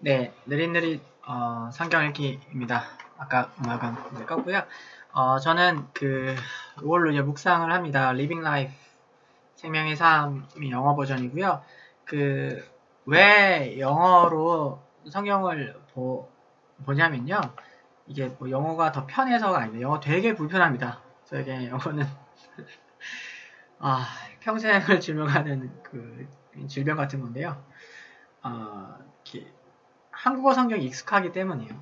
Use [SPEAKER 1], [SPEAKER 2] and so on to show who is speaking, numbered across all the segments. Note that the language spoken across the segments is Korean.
[SPEAKER 1] 네, 느릿느릿 성경 읽기입니다. 아까 음악은 이제 껐고요. 저는 이걸로 이제 묵상을 합니다. Living Life 생명의 삶이 영어 버전이고요. 왜 영어로 성경을 보냐면요. 이게 뭐 영어가 더 편해서가 아닙니다. 영어 되게 불편합니다. 저에게 영어는 평생을 질병하는 질병 같은 건데요. 이렇게 한국어 성경이 익숙하기 때문이에요.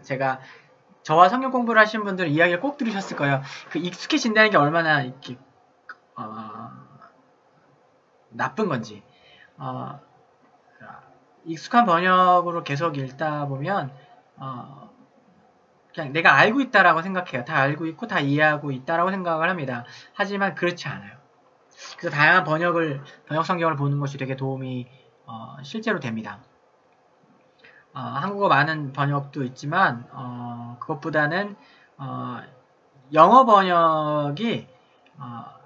[SPEAKER 1] 제가 저와 성경 공부를 하신 분들 이야기를 꼭 들으셨을 거예요. 익숙해진다는 게 얼마나 이렇게 나쁜 건지. 익숙한 번역으로 계속 읽다 보면 그냥 내가 알고 있다라고 생각해요. 다 알고 있고 다 이해하고 있다라고 생각을 합니다. 하지만 그렇지 않아요. 그래서 다양한 번역 성경을 보는 것이 되게 도움이 실제로 됩니다. 한국어 많은 번역도 있지만 그것보다는 영어 번역이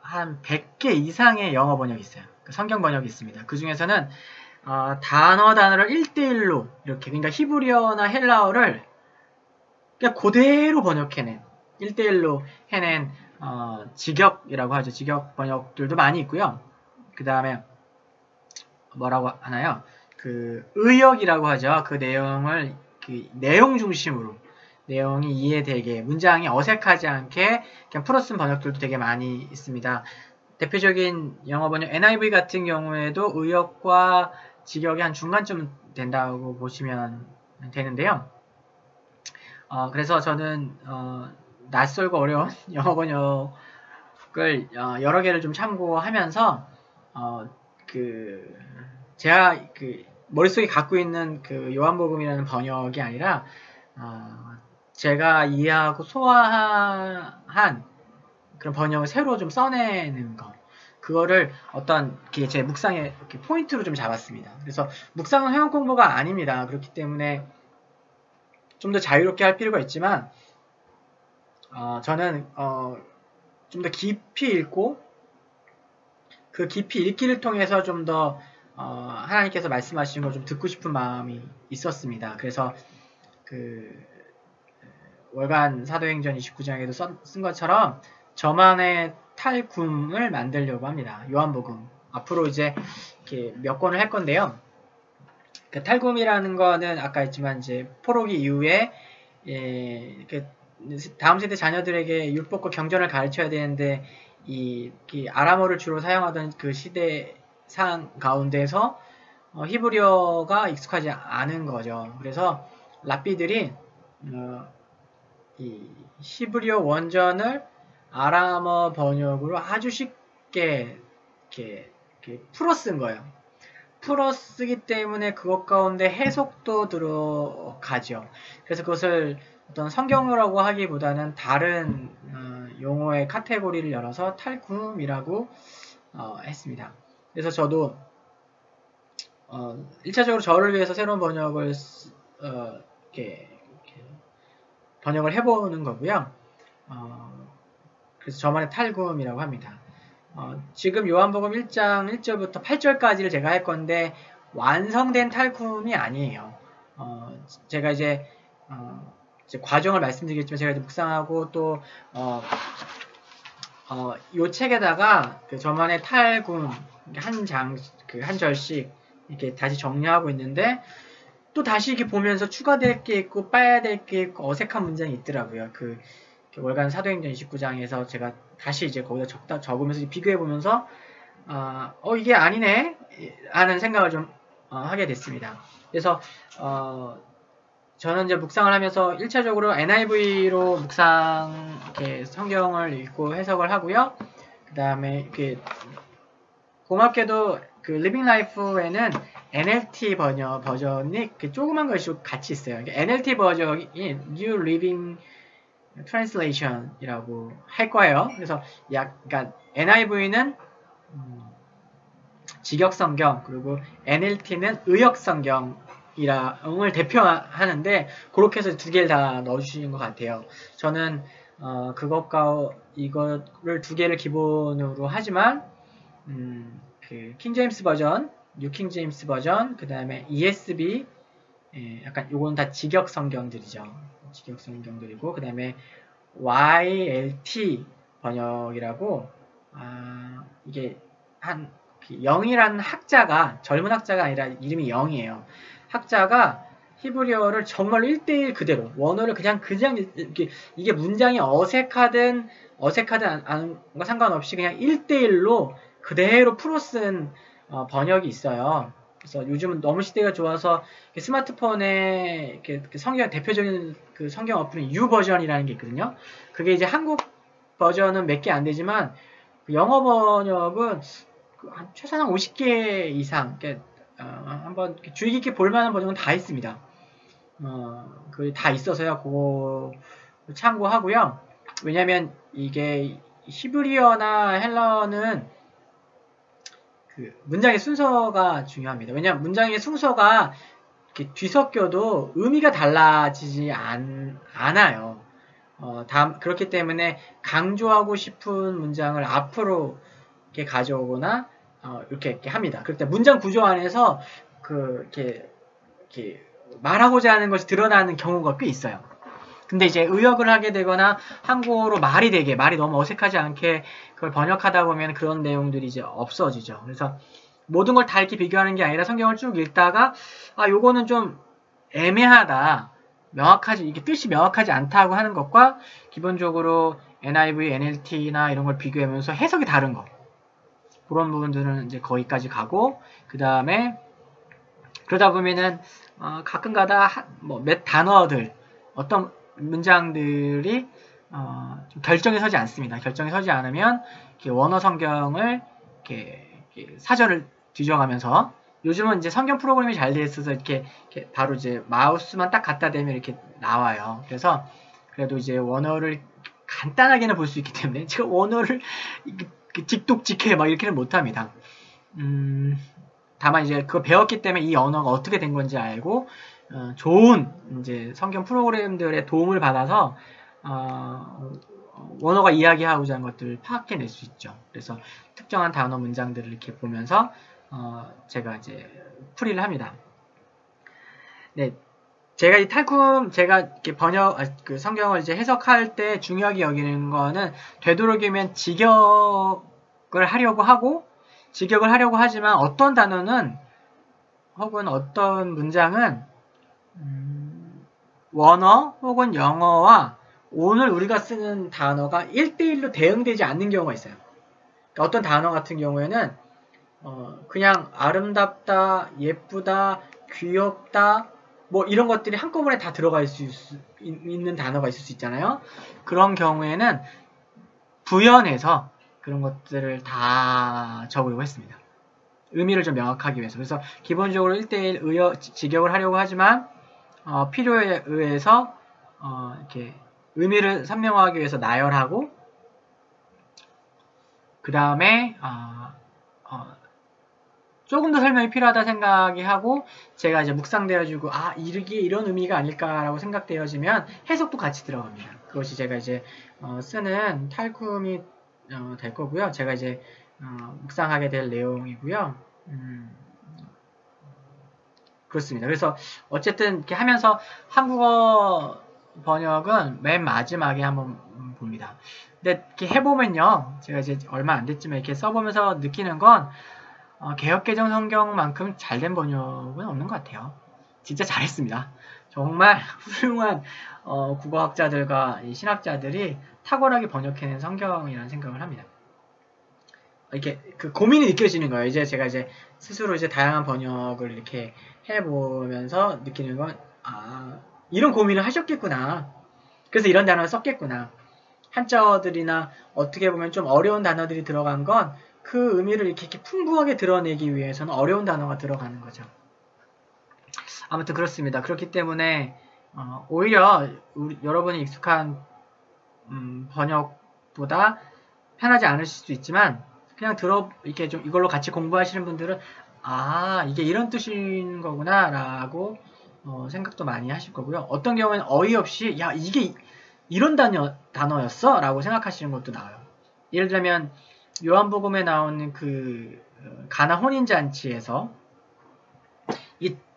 [SPEAKER 1] 한 100개 이상의 영어 번역이 있어요. 성경 번역이 있습니다. 그 중에서는 단어를 1대1로 이렇게, 그러니까 히브리어나 헬라어를 그냥 그대로 번역해낸, 1대1로 해낸 직역이라고 하죠. 직역 번역들도 많이 있고요. 그 다음에 뭐라고 하나요? 의역이라고 하죠. 그 내용을 내용 중심으로, 내용이 이해되게, 문장이 어색하지 않게 그냥 풀어 쓴 번역들도 되게 많이 있습니다. 대표적인 영어 번역 NIV 같은 경우에도 의역과 직역이 한 중간쯤 된다고 보시면 되는데요. 그래서 저는 낯설고 어려운 영어 번역을 여러 개를 좀 참고하면서 제가 머릿속에 갖고 있는 요한복음이라는 번역이 아니라 제가 이해하고 소화한 그런 번역을 새로 좀 써내는 거, 그거를 어떤 제 묵상의 포인트로 좀 잡았습니다. 그래서 묵상은 회원 공부가 아닙니다. 그렇기 때문에 좀 더 자유롭게 할 필요가 있지만 저는 좀 더 깊이 읽고 그 깊이 읽기를 통해서 좀 더 하나님께서 말씀하시는 걸 좀 듣고 싶은 마음이 있었습니다. 그래서 월간 사도행전 29장에도 쓴 것처럼 저만의 탈굼을 만들려고 합니다. 요한복음. 앞으로 이제 이렇게 몇 권을 할 건데요. 탈굼이라는 거는 아까 했지만 이제 포로기 이후에 다음 세대 자녀들에게 율법과 경전을 가르쳐야 되는데 이 아람어를 주로 사용하던 그 시대상 가운데서 히브리어가 익숙하지 않은 거죠. 그래서 랍비들이 이 히브리어 원전을 아람어 번역으로 아주 쉽게 이렇게 풀어 쓴 거예요. 풀어 쓰기 때문에 그것 가운데 해석도 들어가죠. 그래서 그것을 어떤 성경어라고 하기보다는 다른 용어의 카테고리를 열어서 탈굼이라고 했습니다. 그래서 저도 1차적으로 저를 위해서 새로운 번역을 번역을 해보는 거고요. 그래서 저만의 탈굼이라고 합니다. 지금 요한복음 1장 1절부터 8절까지를 제가 할 건데 완성된 탈굼이 아니에요. 제가 이제 과정을 말씀드리겠지만 제가 이제 묵상하고 또 이 책에다가 저만의 탈굼 한 절씩 이렇게 다시 정리하고 있는데 또 다시 이렇게 보면서 추가될 게 있고 빠야 될 게 있고 어색한 문장이 있더라고요. 월간 사도행전 29장에서 제가 다시 이제 거기다 적으면서 비교해 보면서 이게 아니네 하는 생각을 좀 하게 됐습니다. 그래서 저는 이제 묵상을 하면서 1차적으로 NIV로 이렇게 성경을 읽고 해석을 하고요. 그 다음에 고맙게도 Living Life에는 NLT 버전이 조그만 것이 같이 있어요. NLT 버전이 New Living Translation이라고 할 거예요. 그래서 그러니까 NIV는 직역 성경, 그리고 NLT는 의역 성경을 대표하는데 그렇게 해서 두 개를 다 넣어주시는 것 같아요. 저는 이거를 두 개를 기본으로 하지만 킹제임스 버전, 뉴킹제임스 버전, 그 다음에 ESV 약간 요건 다 직역 성경들이죠. 직역 성경들이고 그 다음에 YLT 번역이라고 이게 한 영이라는 학자가 젊은 학자가 아니라 이름이 영이에요. 학자가 히브리어를 정말로 1대1 그대로 원어를 그냥 이게 문장이 어색하든 안과 상관없이 그냥 1대1로 그대로 풀어 쓴 번역이 있어요. 그래서 요즘은 너무 시대가 좋아서 스마트폰에 성경 대표적인 그 성경 어플이 U 버전이라는 게 있거든요. 그게 이제 한국 버전은 몇 개 안 되지만 그 영어 번역은 최소한 50개 이상 한번 주의 깊게 볼 만한 버전은 다 있습니다. 그 다 있어서요. 그거 참고하고요. 왜냐면 이게 히브리어나 헬러는 그 문장의 순서가 중요합니다. 왜냐면 문장의 순서가 이렇게 뒤섞여도 의미가 달라지지 않아요. 그렇기 때문에 강조하고 싶은 문장을 앞으로 이렇게 가져오거나 이렇게 합니다. 그럴 때 문장 구조 안에서 이렇게 말하고자 하는 것이 드러나는 경우가 꽤 있어요. 근데 이제 의역을 하게 되거나 한국어로 말이 너무 어색하지 않게 그걸 번역하다 보면 그런 내용들이 이제 없어지죠. 그래서 모든 걸 다 이렇게 비교하는 게 아니라 성경을 쭉 읽다가 요거는 좀 애매하다. 이게 뜻이 명확하지 않다고 하는 것과 기본적으로 NIV, NLT나 이런 걸 비교하면서 해석이 다른 거. 그런 부분들은 이제 거기까지 가고, 그 다음에, 그러다 보면은, 가끔 가다 몇 단어들, 어떤 문장들이, 좀 결정이 서지 않습니다. 결정이 서지 않으면, 이렇게 원어 성경을, 이렇게 사전을 뒤져가면서, 요즘은 이제 성경 프로그램이 잘 돼 있어서 이렇게 바로 이제 마우스만 딱 갖다 대면 이렇게 나와요. 그래서 그래도 이제 원어를 간단하게는 볼 수 있기 때문에 제가 원어를 직독직해 막 이렇게는 못합니다. 다만 이제 그거 배웠기 때문에 이 언어가 어떻게 된 건지 알고 좋은 이제 성경 프로그램들의 도움을 받아서 원어가 이야기하고자 하는 것들을 파악해낼 수 있죠. 그래서 특정한 단어 문장들을 이렇게 보면서 제가 이제 풀이를 합니다. 네, 제가 이 탈쿰 제가 이렇게 그 성경을 이제 해석할 때 중요하게 여기는 거는 되도록이면 직역을 하려고 하지만 어떤 단어는 혹은 어떤 문장은 원어 혹은 영어와 오늘 우리가 쓰는 단어가 1대1로 대응되지 않는 경우가 있어요. 그러니까 어떤 단어 같은 경우에는 그냥 아름답다, 예쁘다, 귀엽다 뭐 이런 것들이 한꺼번에 다 들어가 있는 단어가 있을 수 있잖아요. 그런 경우에는 부연해서 그런 것들을 다 적으려고 했습니다. 의미를 좀 명확하기 위해서. 그래서 기본적으로 1대1 직역을 하려고 하지만 필요에 의해서 이렇게 의미를 선명화하기 위해서 나열하고 그 다음에 조금 더 설명이 필요하다 생각이 하고 제가 이제 묵상되어지고 이게 이런 의미가 아닐까라고 생각되어지면 해석도 같이 들어갑니다. 그것이 제가 이제 쓰는 탈쿰이 될 거고요. 제가 이제 묵상하게 될 내용이고요. 그렇습니다. 그래서 어쨌든 이렇게 하면서 한국어 번역은 맨 마지막에 한번 봅니다. 근데 이렇게 해보면요. 제가 이제 얼마 안 됐지만 이렇게 써보면서 느끼는 건 개역개정 성경만큼 잘된 번역은 없는 것 같아요. 진짜 잘했습니다. 정말 훌륭한 국어학자들과 신학자들이 탁월하게 번역해낸 성경이라는 생각을 합니다. 이렇게 그 고민이 느껴지는 거예요. 이제 제가 이제 스스로 이제 다양한 번역을 이렇게 해보면서 느끼는 건 이런 고민을 하셨겠구나. 그래서 이런 단어를 썼겠구나. 한자어들이나 어떻게 보면 좀 어려운 단어들이 들어간 건 그 의미를 이렇게 풍부하게 드러내기 위해서는 어려운 단어가 들어가는 거죠. 아무튼 그렇습니다. 그렇기 때문에 오히려 여러분이 익숙한 번역보다 편하지 않으실 수 있지만 그냥 이렇게 좀 이걸로 같이 공부하시는 분들은 이게 이런 뜻인 거구나 라고 생각도 많이 하실 거고요. 어떤 경우에는 어이없이 이게 이런 단어였어? 라고 생각하시는 것도 나와요. 예를 들면 요한복음에 나오는 가나 혼인잔치에서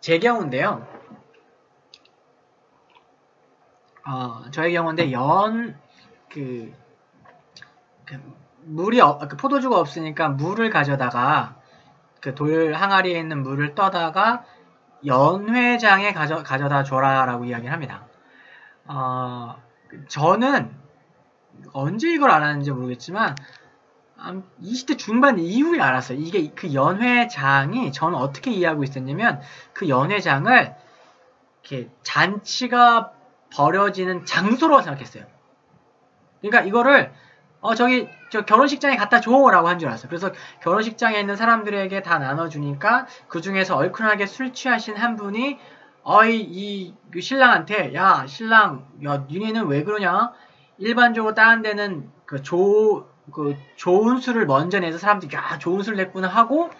[SPEAKER 1] 제 경우인데요. 저의 경우인데 그 그 포도주가 없으니까 물을 가져다가 그 돌 항아리에 있는 물을 떠다가 연회장에 가져다 줘라라고 이야기를 합니다. 저는 언제 이걸 알았는지 모르겠지만 20대 중반 이후에 알았어요. 이게 그 연회장이 저는 어떻게 이해하고 있었냐면 그 연회장을 이렇게 잔치가 벌어지는 장소로 생각했어요. 그러니까 이거를 저 결혼식장에 갖다 줘라고 한 줄 알았어요. 그래서 결혼식장에 있는 사람들에게 다 나눠주니까 그 중에서 얼큰하게 술 취하신 한 분이 이 신랑한테 야 신랑 야 니네는 왜 그러냐? 일반적으로 다른 데는 그 좋은 술을 먼저 내서 사람들이 야 좋은 술 냈구나 하고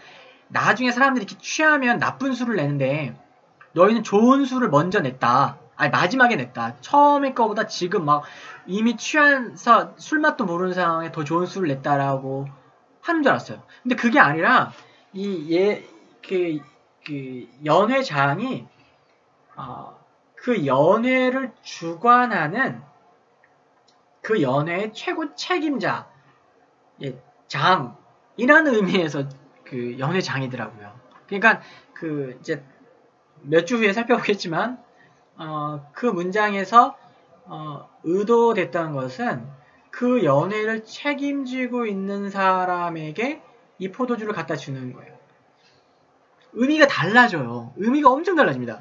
[SPEAKER 1] 나중에 사람들이 이렇게 취하면 나쁜 술을 내는데 너희는 좋은 술을 먼저 냈다. 아니 마지막에 냈다. 처음에 거보다 지금 막 이미 취해서 술맛도 모르는 상황에 더 좋은 술을 냈다라고 하는 줄 알았어요. 근데 그게 아니라 그 연회장이 그 연회를 주관하는 그 연회의 최고 책임자 장이라는 의미에서 그 연회장이더라고요. 그러니까 그 이제 몇 주 후에 살펴보겠지만 그 문장에서 의도됐던 것은 그 연회를 책임지고 있는 사람에게 이 포도주를 갖다 주는 거예요. 의미가 달라져요. 의미가 엄청 달라집니다.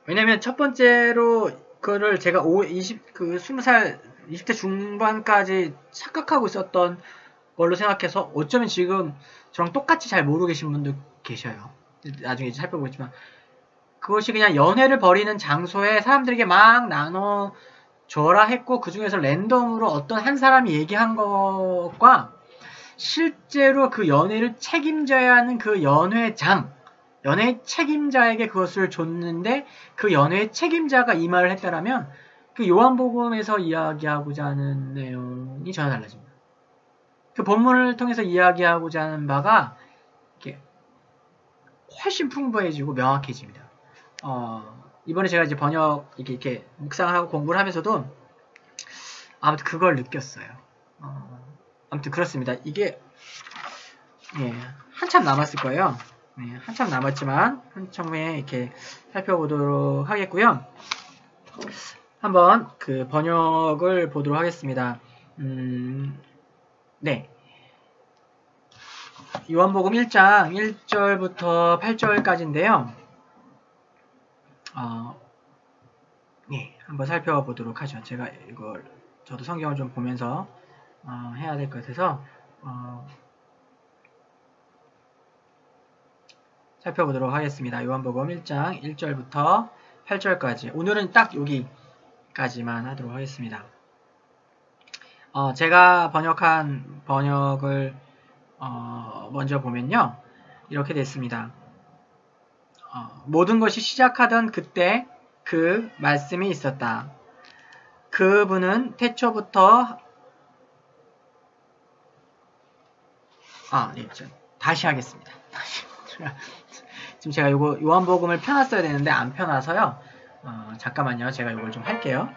[SPEAKER 1] 왜냐면 첫 번째로 그거를 제가 20살 20대 중반까지 착각하고 있었던 걸로 생각해서 어쩌면 지금 저랑 똑같이 잘 모르고 계신 분도 계셔요. 나중에 이제 살펴보겠지만 그것이 그냥 연회를 벌이는 장소에 사람들에게 막 나눠 줘라 했고 그 중에서 랜덤으로 어떤 한 사람이 얘기한 것과 실제로 그 연회를 책임져야 하는 그 연회 책임자에게 그것을 줬는데 그 연회 책임자가 이 말을 했다라면 그 요한복음에서 이야기하고자 하는 내용이 전혀 달라집니다. 그 본문을 통해서 이야기하고자 하는 바가 이렇게 훨씬 풍부해지고 명확해집니다. 이번에 제가 이제 번역 이렇게 묵상을 하고 공부를 하면서도 아무튼 그걸 느꼈어요. 아무튼 그렇습니다. 이게 한참 남았을 거예요. 한참 남았지만 한참 후에 이렇게 살펴보도록 하겠고요. 한번 그 번역을 보도록 하겠습니다. 네. 요한복음 1장 1절부터 8절까지인데요. 한번 살펴보도록 하죠. 제가 이걸 저도 성경을 좀 보면서 해야 될 것 같아서 살펴보도록 하겠습니다. 요한복음 1장 1절부터 8절까지. 오늘은 딱 여기까지만 하도록 하겠습니다. 제가 번역한 번역을 먼저 보면요. 이렇게 됐습니다. 모든 것이 시작하던 그때 그 말씀이 있었다. 그분은 태초부터 다시 하겠습니다. 지금 제가 요한복음을 펴놨어야 되는데 안 펴놔서요. 잠깐만요. 제가 이걸 좀 할게요.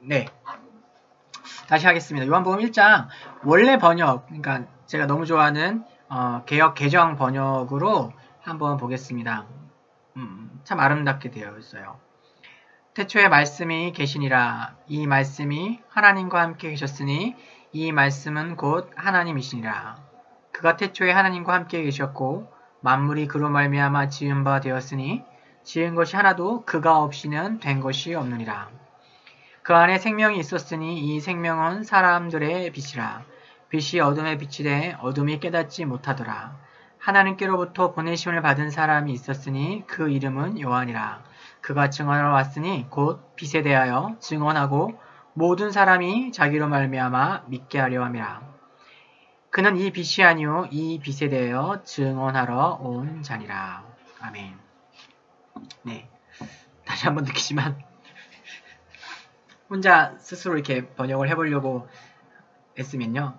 [SPEAKER 1] 네. 다시 하겠습니다. 요한복음 1장 원래 번역, 그러니까 제가 너무 좋아하는 개역 개정 번역으로 한번 보겠습니다. 참 아름답게 되어 있어요. 태초에 말씀이 계시니라. 이 말씀이 하나님과 함께 계셨으니 이 말씀은 곧 하나님이시니라. 그가 태초에 하나님과 함께 계셨고 만물이 그로 말미암아 지은 바 되었으니 지은 것이 하나도 그가 없이는 된 것이 없느니라. 그 안에 생명이 있었으니 이 생명은 사람들의 빛이라. 빛이 어둠에 비치되 어둠이 깨닫지 못하더라. 하나님께로부터 보내심을 받은 사람이 있었으니 그 이름은 요한이라. 그가 증언하러 왔으니 곧 빛에 대하여 증언하고 모든 사람이 자기로 말미암아 믿게 하려 함이라. 그는 이 빛이 아니요 이 빛에 대하여 증언하러 온 자니라. 아멘. 네, 다시 한번 느끼지만 혼자 스스로 이렇게 번역을 해보려고 했으면요.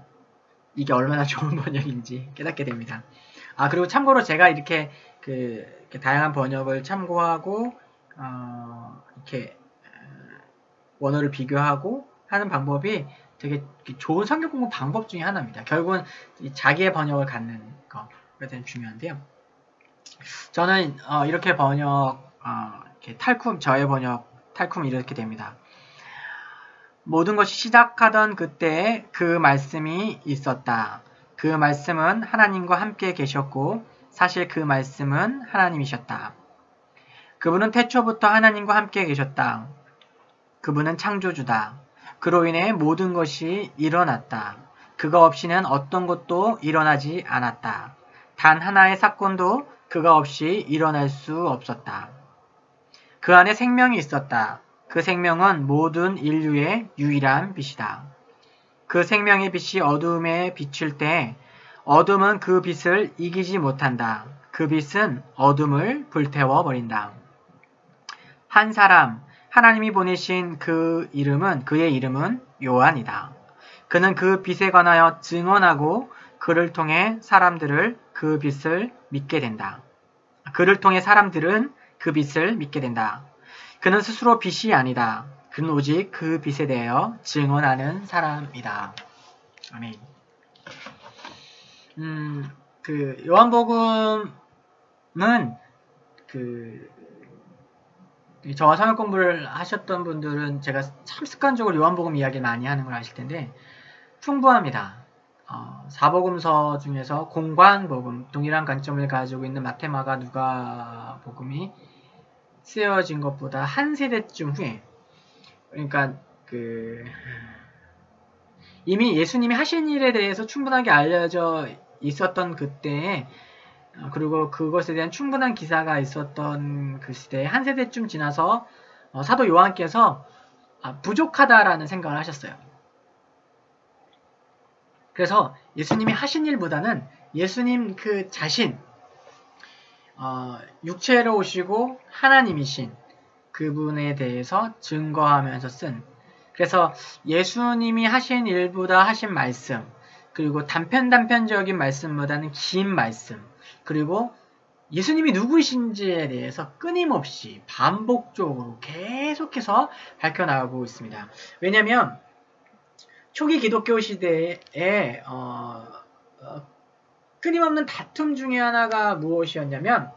[SPEAKER 1] 이게 얼마나 좋은 번역인지 깨닫게 됩니다. 그리고 참고로 제가 이렇게 이렇게 다양한 번역을 참고하고, 이렇게 원어를 비교하고 하는 방법이 되게 좋은 성경 공부 방법 중에 하나입니다. 결국은 자기의 번역을 갖는 거가 되게 중요한데요. 저는 이렇게 번역, 이렇게 탈쿰, 저의 번역, 탈쿰 이렇게 됩니다. 모든 것이 시작하던 그때에 그 말씀이 있었다. 그 말씀은 하나님과 함께 계셨고 사실 그 말씀은 하나님이셨다. 그분은 태초부터 하나님과 함께 계셨다. 그분은 창조주다. 그로 인해 모든 것이 일어났다. 그가 없이는 어떤 것도 일어나지 않았다. 단 하나의 사건도 그가 없이 일어날 수 없었다. 그 안에 생명이 있었다. 그 생명은 모든 인류의 유일한 빛이다. 그 생명의 빛이 어둠에 비칠 때 어둠은 그 빛을 이기지 못한다. 그 빛은 어둠을 불태워 버린다. 한 사람, 하나님이 보내신 그의 이름은 요한이다. 그는 그 빛에 관하여 증언하고 그를 통해 사람들을 그 빛을 믿게 된다. 그를 통해 사람들은 그 빛을 믿게 된다. 그는 스스로 빛이 아니다. 그는 오직 그 빛에 대하여 증언하는 사람이다. 아멘. 요한복음은 저와 성역 공부를 하셨던 분들은 제가 참 습관적으로 요한복음 이야기를 많이 하는 걸 아실 텐데 풍부합니다. 사복음서 중에서 공관복음, 동일한 관점을 가지고 있는 마태, 마가, 누가 복음이 쓰여진 것보다 한 세대쯤 후에, 그러니까 이미 예수님이 하신 일에 대해서 충분하게 알려져 있었던 그때에, 그리고 그것에 대한 충분한 기사가 있었던 그 시대에 한 세대쯤 지나서 사도 요한께서 부족하다라는 생각을 하셨어요. 그래서 예수님이 하신 일보다는 예수님 그 자신, 육체로 오시고 하나님이신 그분에 대해서 증거하면서 쓴, 그래서 예수님이 하신 일보다 하신 말씀, 그리고 단편적인 말씀보다는 긴 말씀, 그리고 예수님이 누구이신지에 대해서 끊임없이 반복적으로 계속해서 밝혀나가고 있습니다. 왜냐하면 초기 기독교 시대에 끊임없는 다툼 중에 하나가 무엇이었냐면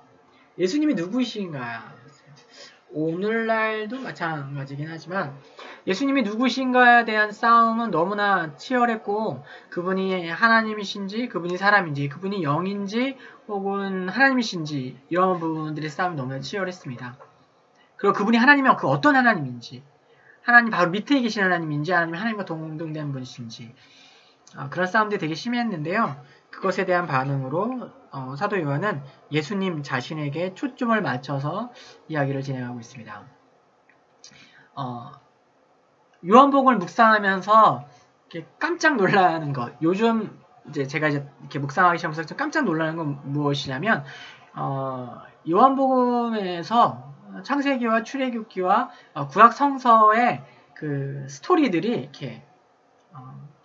[SPEAKER 1] 예수님이 누구이신가, 오늘날도 마찬가지긴 하지만 예수님이 누구신가에 대한 싸움은 너무나 치열했고, 그분이 하나님이신지 그분이 사람인지 그분이 영인지 혹은 하나님이신지 이런 부분들의 싸움이 너무나 치열했습니다. 그리고 그분이 하나님이면 그 어떤 하나님인지, 하나님 바로 밑에 계신 하나님인지 아니면 하나님과 동등된 분이신지, 그런 싸움들이 되게 심했는데요. 그것에 대한 반응으로 사도 요한은 예수님 자신에게 초점을 맞춰서 이야기를 진행하고 있습니다. 요한복음을 묵상하면서 이렇게 깜짝 놀라는 것, 요즘 제가 이렇게 묵상하기 시작하면서 좀 깜짝 놀라는 건 무엇이냐면 요한복음에서 창세기와 출애굽기와 구약 성서의 그 스토리들이 이렇게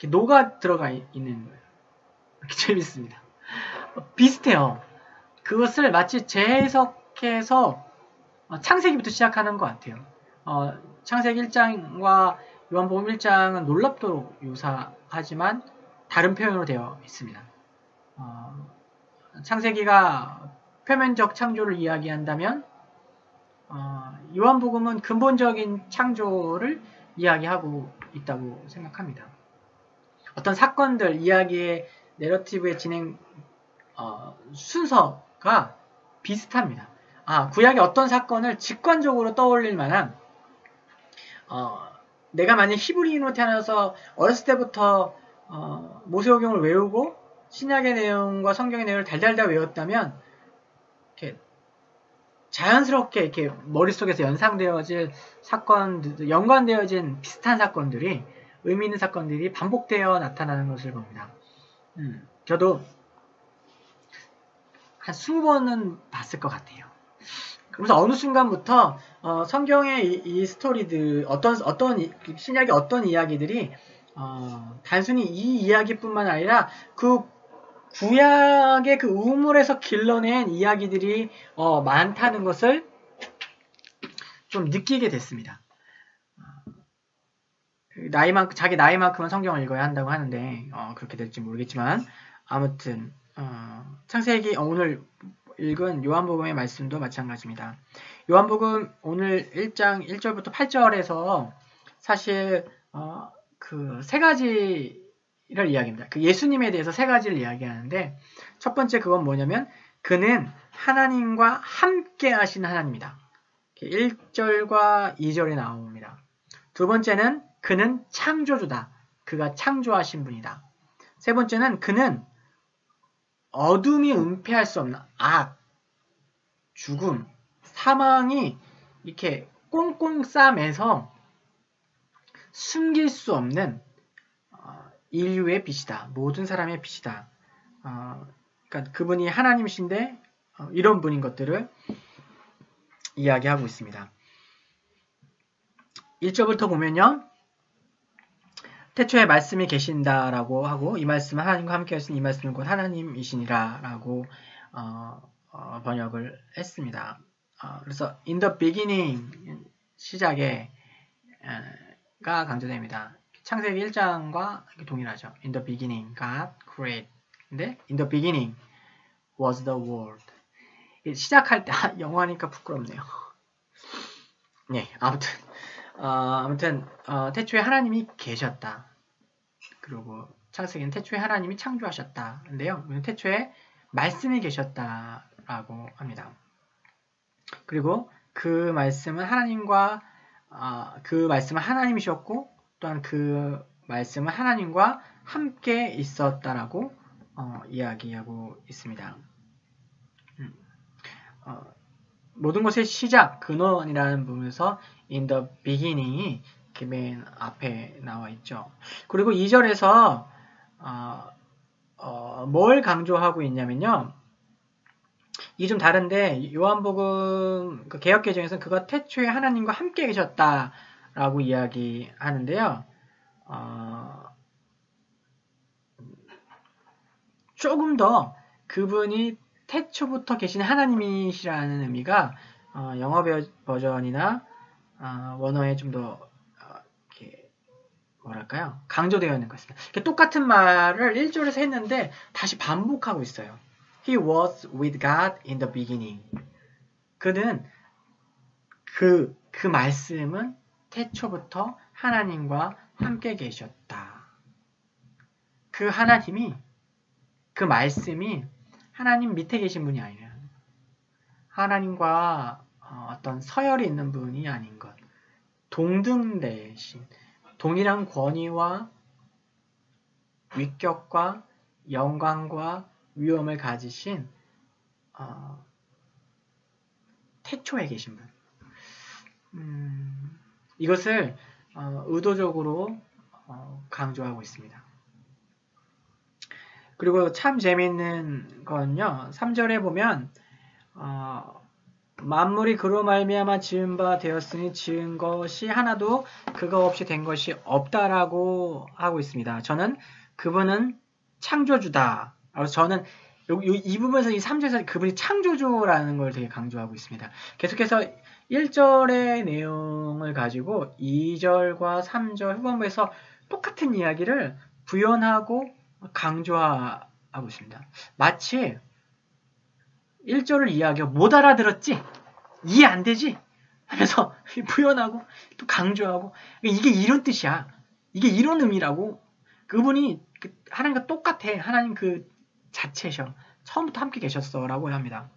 [SPEAKER 1] 녹아 들어가 있는 거예요. 이렇게 재밌습니다. 비슷해요. 그것을 마치 재해석해서 창세기부터 시작하는 것 같아요. 창세기 1장과 요한복음 1장은 놀랍도록 유사하지만 다른 표현으로 되어 있습니다. 창세기가 표면적 창조를 이야기한다면 요한복음은 근본적인 창조를 이야기하고 있다고 생각합니다. 어떤 사건들, 이야기의 내러티브의 진행 순서가 비슷합니다. 구약의 어떤 사건을 직관적으로 떠올릴 만한, 내가 만약 히브리인으로 태어나서 어렸을 때부터 모세오경을 외우고 신약의 내용과 성경의 내용을 달달달 외웠다면 이렇게 자연스럽게 이렇게 머릿속에서 연상되어질 사건들, 연관되어진 비슷한 사건들이, 의미 있는 사건들이 반복되어 나타나는 것을 봅니다. 저도 한 20번은 봤을 것 같아요. 그래서 어느 순간부터 성경의 이 스토리들 신약의 어떤 이야기들이 단순히 이 이야기뿐만 아니라 그 구약의 그 우물에서 길러낸 이야기들이 많다는 것을 좀 느끼게 됐습니다. 자기 나이만큼은 성경을 읽어야 한다고 하는데 그렇게 될지 모르겠지만 아무튼 창세기 오늘 읽은 요한복음의 말씀도 마찬가지입니다. 요한복음 오늘 1장 1절부터 8절에서 사실 그 세 가지를 이야기합니다. 그 예수님에 대해서 세 가지를 이야기하는데 첫 번째 그건 뭐냐면 그는 하나님과 함께 하신 하나님이다. 1절과 2절에 나옵니다. 두 번째는 그는 창조주다. 그가 창조하신 분이다. 세 번째는 그는 어둠이 은폐할 수 없는 악, 죽음, 사망이 이렇게 꽁꽁 싸매서 숨길 수 없는 인류의 빛이다. 모든 사람의 빛이다. 그러니까 그분이 하나님이신데 이런 분인 것들을 이야기하고 있습니다. 1절부터 보면요. 태초에 말씀이 계신다라고 하고 이 말씀은 하나님과 함께 하신 이 말씀은 곧 하나님이시니라 라고 번역을 했습니다. 그래서 in the beginning 시작에 가 강조됩니다. 창세기 1장과 동일하죠. In the beginning God created. 근데 in the beginning was the world. 시작할 때 영어하니까 부끄럽네요. 네, 아무튼 태초에 하나님이 계셨다. 그리고 창세기는 태초에 하나님이 창조하셨다. 근데요, 태초에 말씀이 계셨다라고 합니다. 그리고 그 말씀은 그 말씀은 하나님이셨고 또한 그 말씀은 하나님과 함께 있었다라고 이야기하고 있습니다. 모든 것의 시작, 근원이라는 부분에서 in the beginning이 맨 앞에 나와 있죠. 그리고 2절에서 뭘 강조하고 있냐면요. 이게 좀 다른데 요한복음 그 개역개정에서는 그가 태초에 하나님과 함께 계셨다라고 이야기하는데요. 조금 더 그분이 태초부터 계신 하나님이시라는 의미가 영어 버전이나 원어에 좀 더 뭐랄까요? 강조되어 있는 것 같습니다. 똑같은 말을 1절에서 했는데 다시 반복하고 있어요. He was with God in the beginning. 그는 그 말씀은 태초부터 하나님과 함께 계셨다. 그 하나님이 그 말씀이 하나님 밑에 계신 분이 아니라 하나님과 어떤 서열이 있는 분이 아닌 것. 동등되신 동일한 권위와 위격과 영광과 위엄을 가지신 태초에 계신 분. 이것을 의도적으로 강조하고 있습니다. 그리고 참 재미있는 건요. 3절에 보면 만물이 그로 말미암아 지은 바 되었으니 지은 것이 하나도 그거 없이 된 것이 없다라고 하고 있습니다. 저는 그분은 창조주다. 그래서 저는 이 부분에서 이 3절에서 그분이 창조주라는 걸 되게 강조하고 있습니다. 계속해서 1절의 내용을 가지고 2절과 3절 후반부에서 똑같은 이야기를 부연하고 강조하고 있습니다. 마치 1절을 이해하기가 못 알아들었지? 이해 안 되지? 하면서 부연하고 또 강조하고 이게 이런 뜻이야. 이게 이런 의미라고. 그분이 하나님과 똑같아. 하나님 그 자체셔. 처음부터 함께 계셨어 라고 합니다.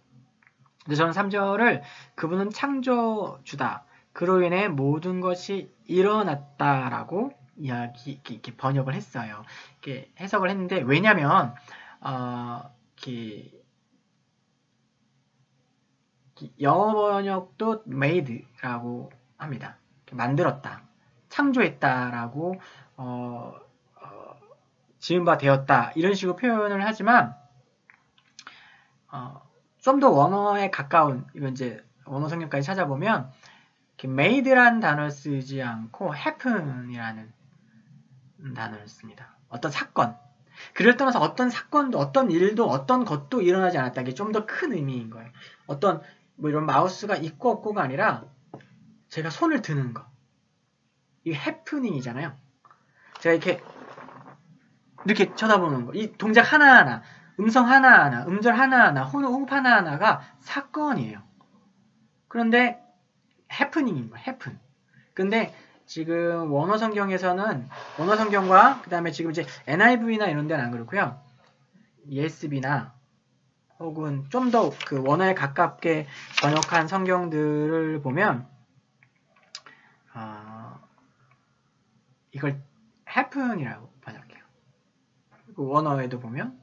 [SPEAKER 1] 근데 저는 3절을 그분은 창조주다. 그로 인해 모든 것이 일어났다라고 이렇게 번역을 했어요. 이렇게 해석을 했는데 왜냐면 영어 번역도 made라고 합니다. 만들었다, 창조했다라고 지은 바 되었다 이런 식으로 표현을 하지만 좀 더 원어에 가까운 이건 이제 원어 성경까지 찾아보면 made란 단어를 쓰지 않고 happen이라는 단어를 씁니다. 어떤 사건. 그를 떠나서 어떤 사건도, 어떤 일도, 어떤 것도 일어나지 않았다. 이게 좀 더 큰 의미인 거예요. 어떤 뭐 이런 마우스가 있고 없고가 아니라 제가 손을 드는 거. 이게 happening이잖아요. 제가 이렇게 쳐다보는 거. 이 동작 하나하나, 음성 하나하나, 음절 하나하나, 호흡 하나하나가 사건이에요. 그런데 happening인 거예요. happen. 근데 지금 원어 성경에서는 원어 성경과 그 다음에 지금 이제 NIV나 이런 데는 안 그렇고요. ESV나 혹은 좀 더 그 원어에 가깝게 번역한 성경들을 보면 이걸 happen이라고 번역해요. 그리고 원어에도 보면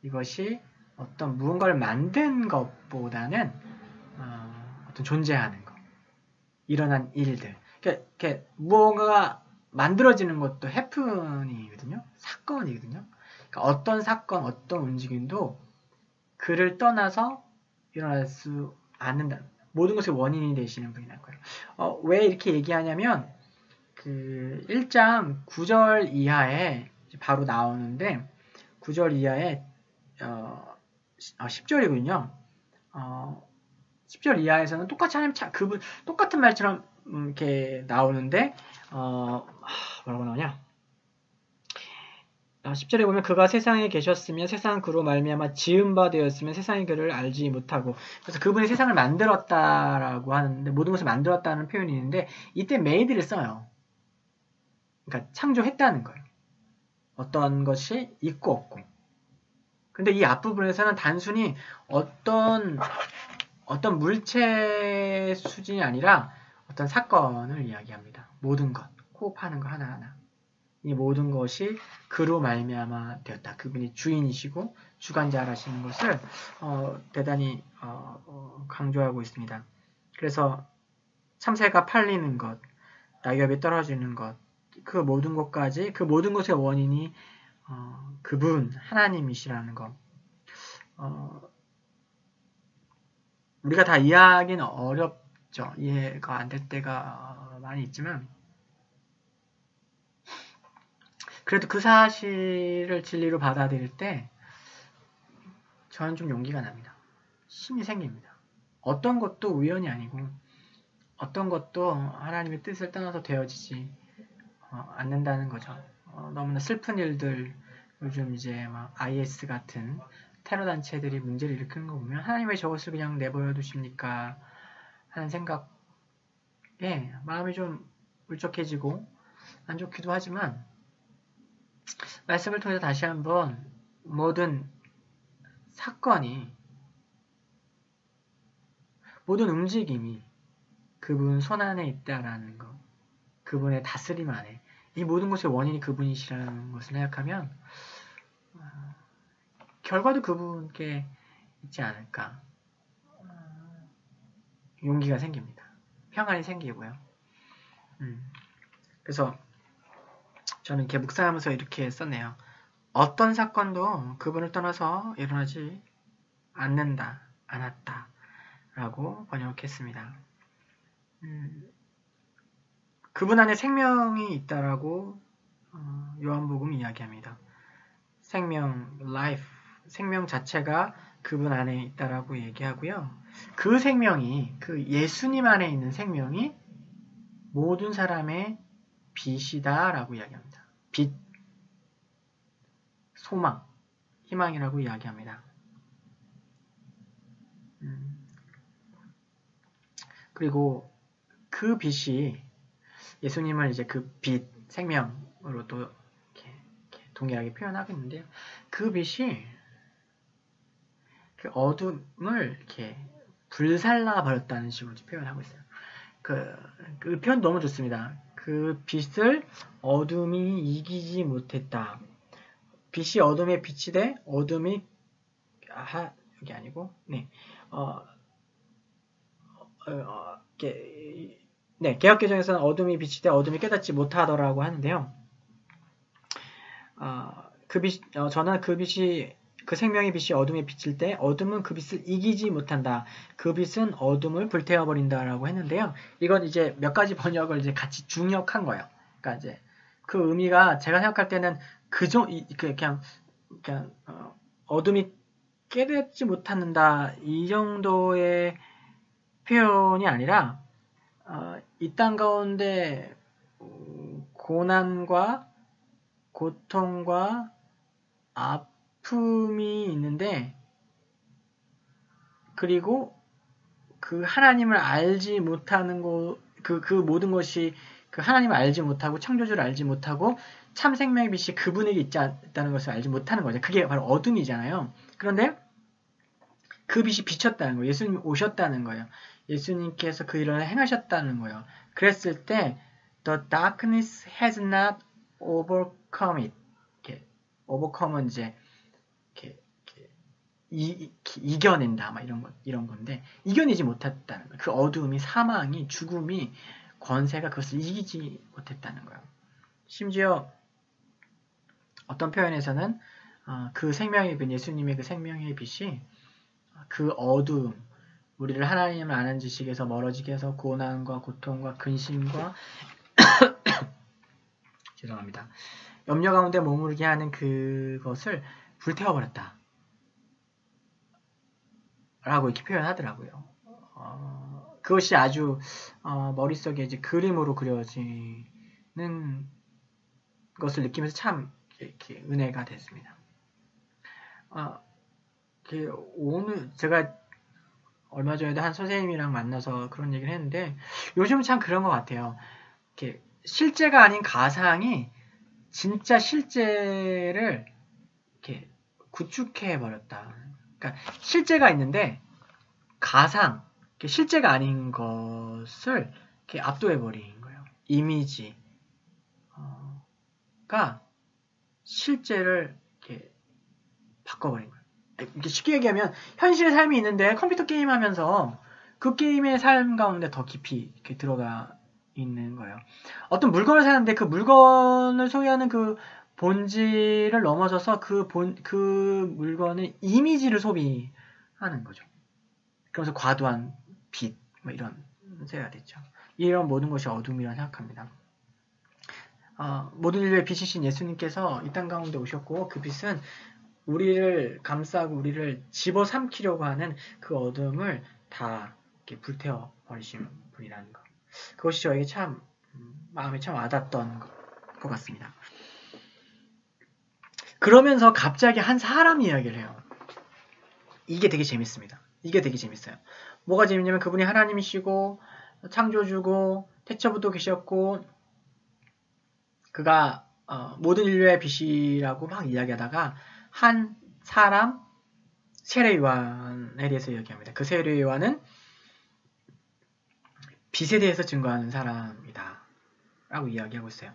[SPEAKER 1] 이것이 어떤 무언가를 만든 것보다는 어떤 존재하는 것, 일어난 일들. 그러니까 무언가가 만들어지는 것도 happening이거든요. 사건이거든요. 그러니까 어떤 사건, 어떤 움직임도 그를 떠나서 일어날 수 않는다. 모든 것의 원인이 되시는 분이 날 거예요. 왜 이렇게 얘기하냐면 그 1장 9절 이하에 바로 나오는데 9절 이하에 10절이군요. 10절 이하에서는 똑같이 하나님 그분 똑같은 말처럼 이렇게 나오는데 뭐라고 나오냐? 10절에 보면 그가 세상에 계셨으면 세상은 그로 말미암아 지은 바 되었으면 세상이 그를 알지 못하고, 그래서 그분이 세상을 만들었다라고 하는데 모든 것을 만들었다는 표현이 있는데 이때 made를 써요. 그러니까 창조했다는 거예요. 어떤 것이 있고 없고. 근데 이 앞부분에서는 단순히 어떤 물체 수준이 아니라 어떤 사건을 이야기합니다. 모든 것, 호흡하는 거 하나하나. 이 모든 것이 그로 말미암아 되었다. 그분이 주인이시고 주관자라시는 것을 대단히 강조하고 있습니다. 그래서 참새가 팔리는 것, 낙엽이 떨어지는 것, 그 모든 것까지 그 모든 것의 원인이 그분 하나님이시라는 것. 우리가 다 이해하기는 어렵죠. 이해가 안 될 때가 많이 있지만 그래도 그 사실을 진리로 받아들일 때 저는 좀 용기가 납니다. 힘이 생깁니다. 어떤 것도 우연이 아니고 어떤 것도 하나님의 뜻을 떠나서 되어지지 않는다는 거죠. 너무나 슬픈 일들, 요즘 이제 막 IS 같은 테러 단체들이 문제를 일으키는 거 보면 하나님 왜 저것을 그냥 내버려 두십니까? 하는 생각에 마음이 좀 울적해지고 안 좋기도 하지만 말씀을 통해서 다시 한번 모든 사건이, 모든 움직임이 그분 손 안에 있다라는 것, 그분의 다스림 안에, 이 모든 것의 원인이 그분이시라는 것을 생각하면 결과도 그분께 있지 않을까. 용기가 생깁니다. 평안이 생기고요. 그래서 저는 이렇게 묵상하면서 이렇게 썼네요. 어떤 사건도 그분을 떠나서 일어나지 않았다 라고 번역했습니다. 그분 안에 생명이 있다라고 요한복음이 이야기합니다. 생명, life, 생명 자체가 그분 안에 있다라고 얘기하고요. 그 생명이, 그 예수님 안에 있는 생명이 모든 사람의 빛이다라고 이야기합니다. 빛, 소망, 희망이라고 이야기합니다. 그리고 그 빛이 예수님을 이제 그 빛, 생명으로 또 이렇게 동일하게 표현하고 있는데요. 그 빛이 그 어둠을 이렇게 불살라 버렸다는 식으로 표현하고 있어요. 그 표현 너무 좋습니다. 그 빛을 어둠이 이기지 못했다. 빛이 어둠에 빛이 돼 어둠이 여기 아니고 개역개정에서는 어둠이 빛이 돼 어둠이 깨닫지 못하더라고 하는데요. 저는 그 빛이 그 생명의 빛이 어둠에 비칠 때 어둠은 그 빛을 이기지 못한다. 그 빛은 어둠을 불태워버린다라고 했는데요. 이건 이제 몇 가지 번역을 이제 같이 중역한 거예요. 그러니까 이제 그 의미가 제가 생각할 때는 그냥 어둠이 깨닫지 못한다 이 정도의 표현이 아니라 이 땅 가운데 고난과 고통과 아픔이 있는데 그리고 그 하나님을 알지 못하는 그 모든 것이 그 하나님을 알지 못하고 창조주를 알지 못하고 참 생명의 빛이 그분에게 있다는 것을 알지 못하는 거죠. 그게 바로 어둠이잖아요. 그런데 그 빛이 비쳤다는 거예요. 예수님이 오셨다는 거예요. 예수님께서 그 일을 행하셨다는 거예요. 그랬을 때 The darkness has not overcome it. 이렇게 overcome은 이제 이겨낸다, 막 이런 건데, 이겨내지 못했다는 거예요. 그 어두움이, 사망이, 죽음이, 권세가 그것을 이기지 못했다는 거예요. 심지어 어떤 표현에서는 그 생명의 빛, 예수님의 그 생명의 빛이 그 어두움, 우리를 하나님을 아는 지식에서 멀어지게 해서 고난과 고통과 근심과 죄송합니다. 염려 가운데 머무르게 하는 그것을 불태워버렸다. 라고 이렇게 표현하더라고요. 그것이 아주 머릿속에 이제 그림으로 그려지는 것을 느끼면서 참 이렇게 은혜가 됐습니다. 오늘 제가 얼마 전에도 한 선생님이랑 만나서 그런 얘기를 했는데 요즘은 참 그런 것 같아요. 이렇게 실제가 아닌 가상이 진짜 실제를 이렇게 구축해 버렸다. 그러니까 실제가 있는데 가상, 실제가 아닌 것을 이렇게 압도해 버린 거예요. 이미지가 실제를 이렇게 바꿔버린 거예요. 이렇게 쉽게 얘기하면 현실의 삶이 있는데 컴퓨터 게임하면서 그 게임의 삶 가운데 더 깊이 이렇게 들어가 있는 거예요. 어떤 물건을 사는데 그 물건을 소유하는 그 본질을 넘어서서 그 물건의 이미지를 소비하는 거죠. 그러면서 과도한 빛, 뭐 이런 세가 됐죠. 이런 모든 것이 어둠이라고 생각합니다. 모든 인류의 빛이신 예수님께서 이 땅 가운데 오셨고 그 빛은 우리를 감싸고 우리를 집어삼키려고 하는 그 어둠을 다 이렇게 불태워 버리신 분이라는 것. 그것이 저에게 참 마음에 참 와닿던 것 같습니다. 그러면서 갑자기 한 사람 이야기를 해요. 이게 되게 재밌습니다. 이게 되게 재밌어요. 뭐가 재밌냐면 그분이 하나님이시고 창조주고 태초부터 계셨고 그가 모든 인류의 빛이라고 막 이야기하다가 한 사람 세례 요한에 대해서 이야기합니다. 그 세례 요한은 빛에 대해서 증거하는 사람이다 라고 이야기하고 있어요.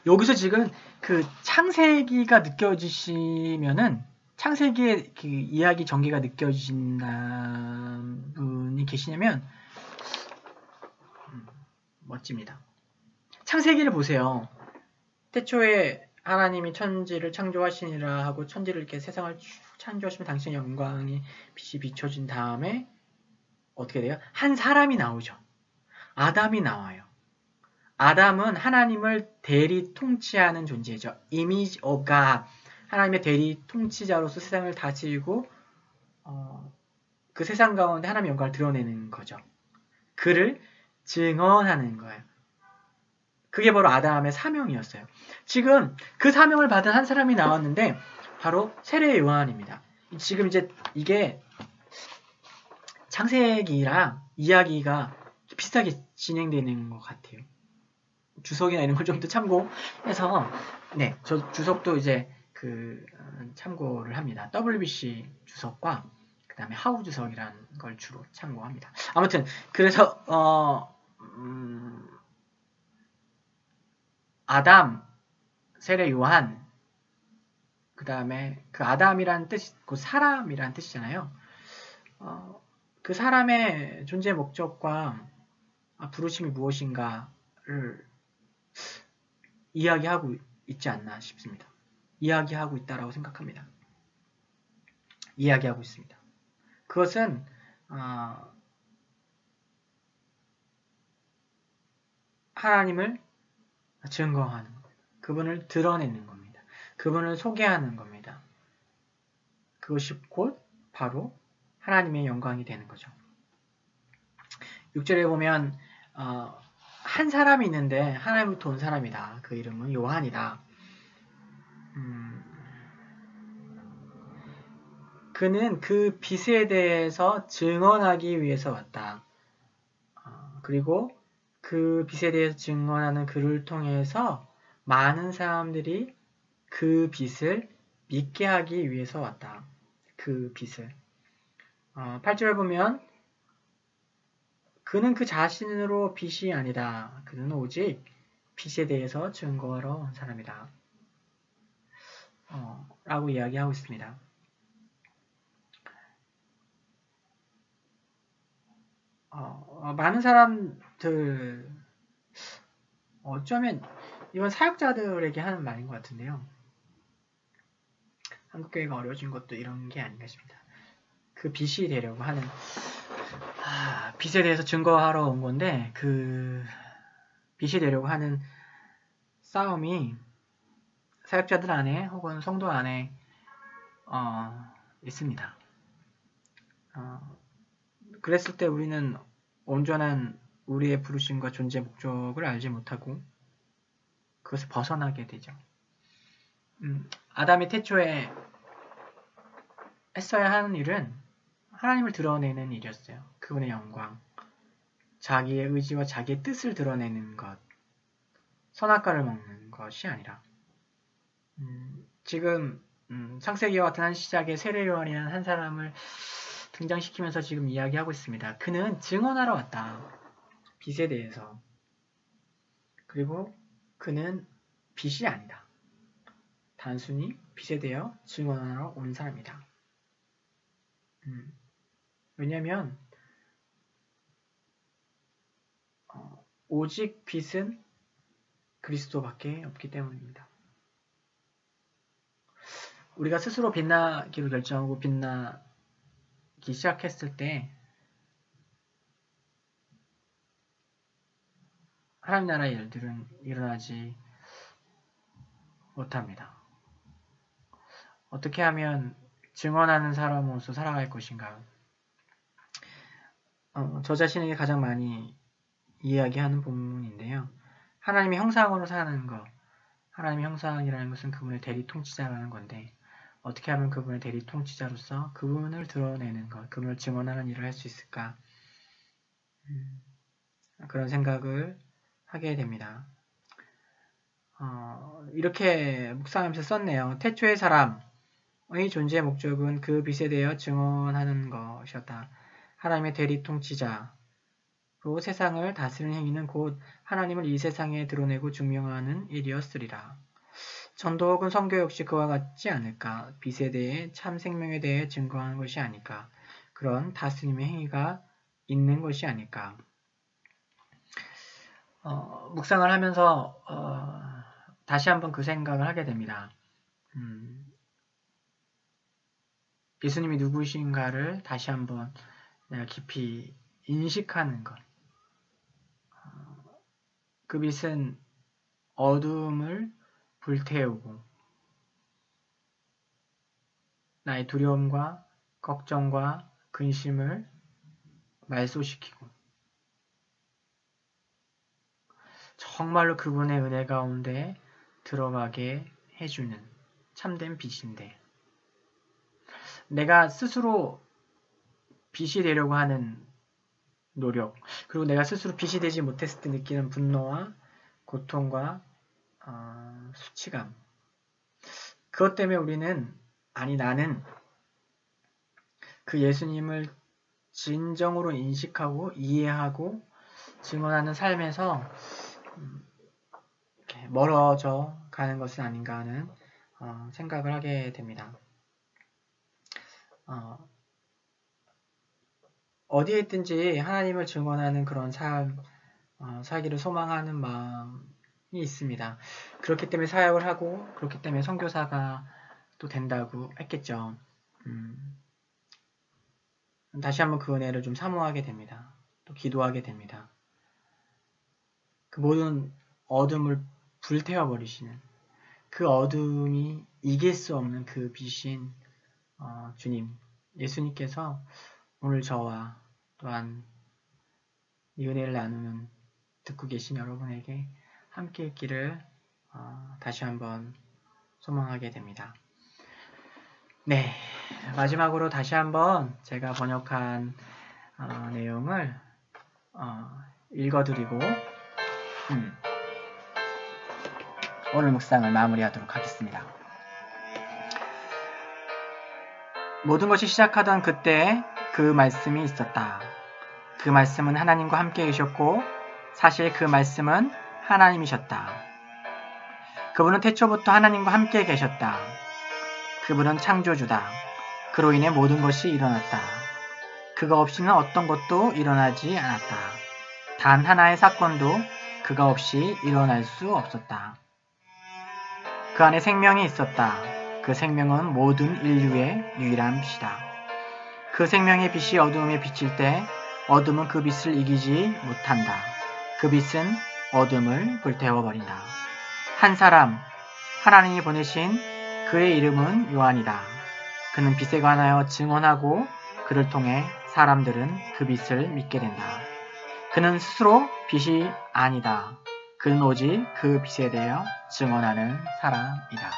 [SPEAKER 1] 여기서 지금 그 창세기가 느껴지시면은 창세기의 그 이야기 전개가 느껴지신 분이 계시냐면 멋집니다. 창세기를 보세요. 태초에 하나님이 천지를 창조하시니라 하고 천지를 이렇게 세상을 창조하시면 당신의 영광이 빛이 비춰진 다음에 어떻게 돼요? 한 사람이 나오죠. 아담이 나와요. 아담은 하나님을 대리 통치하는 존재죠. Image of God. 하나님의 대리 통치자로서 세상을 다스리고 그 세상 가운데 하나님의 영광을 드러내는 거죠. 그를 증언하는 거예요. 그게 바로 아담의 사명이었어요. 지금 그 사명을 받은 한 사람이 나왔는데 바로 세례 요한입니다. 지금 이제 이게 창세기랑 이야기가 비슷하게 진행되는 것 같아요. 주석이나 이런 걸 좀 더 참고해서 네, 저 주석도 이제 참고를 합니다. WBC 주석과 그 다음에 하우 주석이라는 걸 주로 참고합니다. 아무튼 그래서 아담, 세례 요한, 그 다음에 그 아담이라는 뜻이 그 사람이라는 뜻이잖아요. 그 사람의 존재 목적과 부르심이 무엇인가를 이야기하고 있지 않나 싶습니다. 이야기하고 있다라고 생각합니다. 이야기하고 있습니다. 그것은 하나님을 증거하는 거예요. 그분을 드러내는 겁니다. 그분을 소개하는 겁니다. 그것이 곧 바로 하나님의 영광이 되는 거죠. 6절에 보면 한 사람이 있는데 하나님부터 온 사람이다. 그 이름은 요한이다. 그는 그 빛에 대해서 증언하기 위해서 왔다. 그리고 그 빛에 대해서 증언하는 그를 통해서 많은 사람들이 그 빛을 믿게 하기 위해서 왔다. 그 빛을. 8절을 보면 그는 그 자신으로 빛이 아니다. 그는 오직 빛에 대해서 증거하러 온 사람이다. 라고 이야기하고 있습니다. 많은 사람들 어쩌면 이건 사역자들에게 하는 말인 것 같은데요. 한국교회가 어려워진 것도 이런 게 아닌가 싶습니다. 그 빛이 되려고 하는 빛에 대해서 증거하러 온 건데 그 빛이 되려고 하는 싸움이 사역자들 안에 혹은 성도 안에 있습니다. 그랬을 때 우리는 온전한 우리의 부르심과 존재 목적을 알지 못하고 그것을 벗어나게 되죠. 아담이 태초에 했어야 하는 일은 하나님을 드러내는 일이었어요. 그분의 영광, 자기의 의지와 자기의 뜻을 드러내는 것, 선악과를 먹는 것이 아니라 지금 창세기와 같은 한 시작에 세례 요한이라는 한 사람을 등장시키면서 지금 이야기하고 있습니다. 그는 증언하러 왔다. 빛에 대해서. 그리고 그는 빛이 아니다. 단순히 빛에 대해 증언하러 온 사람이다. 왜냐하면 오직 빛은 그리스도밖에 없기 때문입니다. 우리가 스스로 빛나기로 결정하고 빛나기 시작했을 때 하나님 나라의 일들은 일어나지 못합니다. 어떻게 하면 증언하는 사람으로서 살아갈 것인가? 저 자신에게 가장 많이 이야기하는 본문인데요. 하나님의 형상으로 사는 것. 하나님의 형상이라는 것은 그분의 대리 통치자라는 건데 어떻게 하면 그분의 대리 통치자로서 그분을 드러내는 것, 그분을 증언하는 일을 할 수 있을까? 그런 생각을 하게 됩니다. 이렇게 묵상하면서 썼네요. 태초의 사람의 존재의 목적은 그 빛에 대해 증언하는 것이었다. 하나님의 대리 통치자로 세상을 다스리는 행위는 곧 하나님을 이 세상에 드러내고 증명하는 일이었으리라. 전도 혹은 선교 역시 그와 같지 않을까? 빛에 대해 참 생명에 대해 증거하는 것이 아닐까? 그런 다스림의 행위가 있는 것이 아닐까? 묵상을 하면서 다시 한번 그 생각을 하게 됩니다. 예수님이 누구신가를 다시 한번 내가 깊이 인식하는 것. 그 빛은 어둠을 불태우고 나의 두려움과 걱정과 근심을 말소시키고 정말로 그분의 은혜 가운데 들어가게 해주는 참된 빛인데 내가 스스로 빛이 되려고 하는 노력 그리고 내가 스스로 빛이 되지 못했을 때 느끼는 분노와 고통과 수치감 그것 때문에 우리는 나는 그 예수님을 진정으로 인식하고 이해하고 증언하는 삶에서 이렇게 멀어져 가는 것은 아닌가 하는 생각을 하게 됩니다. 어디에 있든지 하나님을 증언하는 그런 삶 살기를 소망하는 마음이 있습니다. 그렇기 때문에 사역을 하고 그렇기 때문에 선교사가 또 된다고 했겠죠. 다시 한번 그 은혜를 좀 사모하게 됩니다. 또 기도하게 됩니다. 그 모든 어둠을 불태워버리시는 그 어둠이 이길 수 없는 그 빛인 주님, 예수님께서 오늘 저와 또한 이 은혜를 나누는 듣고 계신 여러분에게 함께 있기를 다시 한번 소망하게 됩니다. 네, 마지막으로 다시 한번 제가 번역한 내용을 읽어드리고 오늘 묵상을 마무리하도록 하겠습니다. 모든 것이 시작하던 그때 그 말씀이 있었다. 그 말씀은 하나님과 함께 계셨고 사실 그 말씀은 하나님이셨다. 그분은 태초부터 하나님과 함께 계셨다. 그분은 창조주다. 그로 인해 모든 것이 일어났다. 그가 없이는 어떤 것도 일어나지 않았다. 단 하나의 사건도 그가 없이 일어날 수 없었다. 그 안에 생명이 있었다. 그 생명은 모든 인류의 유일한 빛이다. 그 생명의 빛이 어두움에 비칠 때 어둠은 그 빛을 이기지 못한다. 그 빛은 어둠을 불태워버린다. 한 사람, 하나님이 보내신 그의 이름은 요한이다. 그는 빛에 관하여 증언하고 그를 통해 사람들은 그 빛을 믿게 된다. 그는 스스로 빛이 아니다. 그는 오직 그 빛에 대하여 증언하는 사람이다.